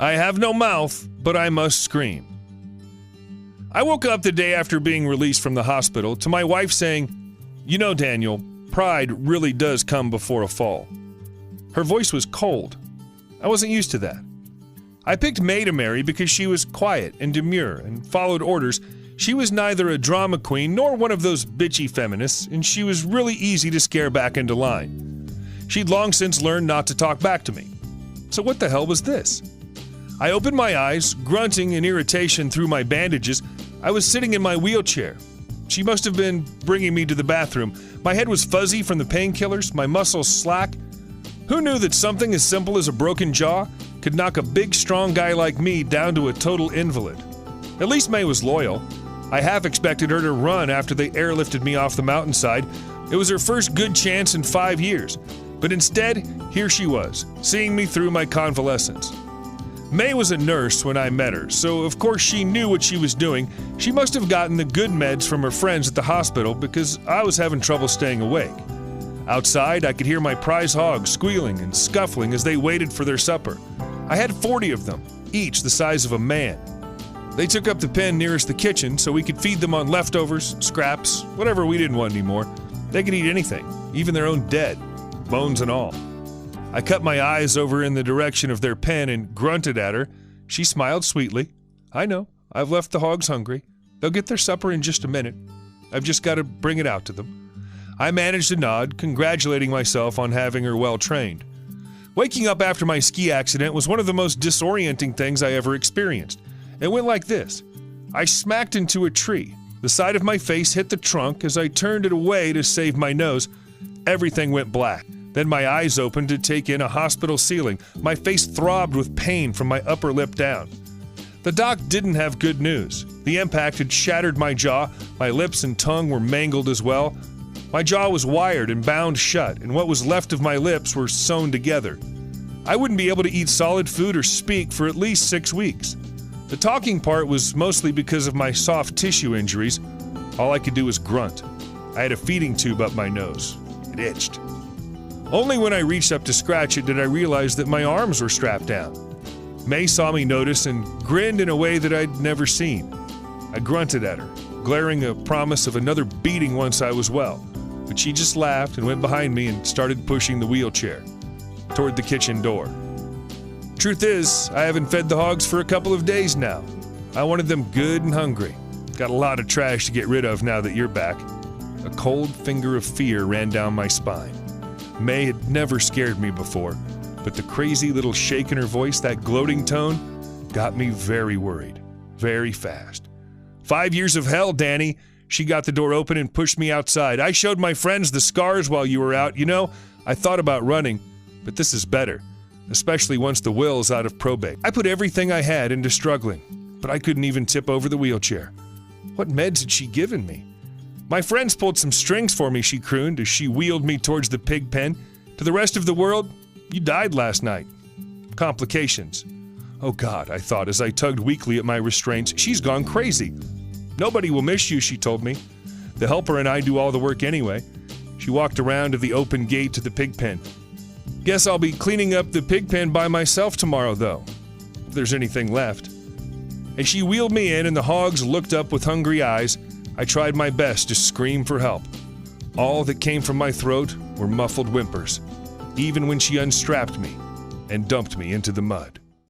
I have no mouth, but I must scream. I woke up the day after being released from the hospital to my wife saying, "You know, Daniel, pride really does come before a fall." Her voice was cold. I wasn't used to that. I picked May to marry because she was quiet and demure and followed orders. She was neither a drama queen nor one of those bitchy feminists, and she was really easy to scare back into line. She'd long since learned not to talk back to me. So what the hell was this? I opened my eyes, grunting in irritation through my bandages. I was sitting in my wheelchair. She must have been bringing me to the bathroom. My head was fuzzy from the painkillers, my muscles slack. Who knew that something as simple as a broken jaw could knock a big, strong guy like me down to a total invalid? At least May was loyal. I half expected her to run after they airlifted me off the mountainside. It was her first good chance in 5 years. But instead, here she was, seeing me through my convalescence. May was a nurse when I met her, so of course she knew what she was doing. She must have gotten the good meds from her friends at the hospital because I was having trouble staying awake. Outside, I could hear my prize hogs squealing and scuffling as they waited for their supper. I had 40 of them, each the size of a man. They took up the pen nearest the kitchen so we could feed them on leftovers, scraps, whatever we didn't want anymore. They could eat anything, even their own dead, bones and all. I cut my eyes over in the direction of their pen and grunted at her. She smiled sweetly. I know, I've left the hogs hungry. They'll get their supper in just a minute. I've just got to bring it out to them. I managed to nod, congratulating myself on having her well trained. Waking up after my ski accident was one of the most disorienting things I ever experienced. It went like this. I smacked into a tree. The side of my face hit the trunk as I turned it away to save my nose. Everything went black. Then my eyes opened to take in a hospital ceiling. My face throbbed with pain from my upper lip down. The doc didn't have good news. The impact had shattered my jaw. My lips and tongue were mangled as well. My jaw was wired and bound shut, and what was left of my lips were sewn together. I wouldn't be able to eat solid food or speak for at least 6 weeks. The talking part was mostly because of my soft tissue injuries. All I could do was grunt. I had a feeding tube up my nose. It itched. Only when I reached up to scratch it did I realize that my arms were strapped down. May saw me notice and grinned in a way that I'd never seen. I grunted at her, glaring a promise of another beating once I was well. But she just laughed and went behind me and started pushing the wheelchair toward the kitchen door. Truth is, I haven't fed the hogs for a couple of days now. I wanted them good and hungry. Got a lot of trash to get rid of now that you're back. A cold finger of fear ran down my spine. May had never scared me before, but the crazy little shake in her voice, that gloating tone, got me very worried, very fast. 5 years of hell, Danny. She got the door open and pushed me outside. I showed my friends the scars while you were out. You know, I thought about running, but this is better, especially once the will's out of probate. I put everything I had into struggling, but I couldn't even tip over the wheelchair. What meds had she given me? My friends pulled some strings for me, she crooned as she wheeled me towards the pig pen. To the rest of the world, you died last night. Complications. Oh God, I thought as I tugged weakly at my restraints, she's gone crazy. Nobody will miss you, she told me. The helper and I do all the work anyway. She walked around to the open gate to the pig pen. Guess I'll be cleaning up the pig pen by myself tomorrow, though, if there's anything left. As she wheeled me in and the hogs looked up with hungry eyes, I tried my best to scream for help. All that came from my throat were muffled whimpers, even when she unstrapped me and dumped me into the mud.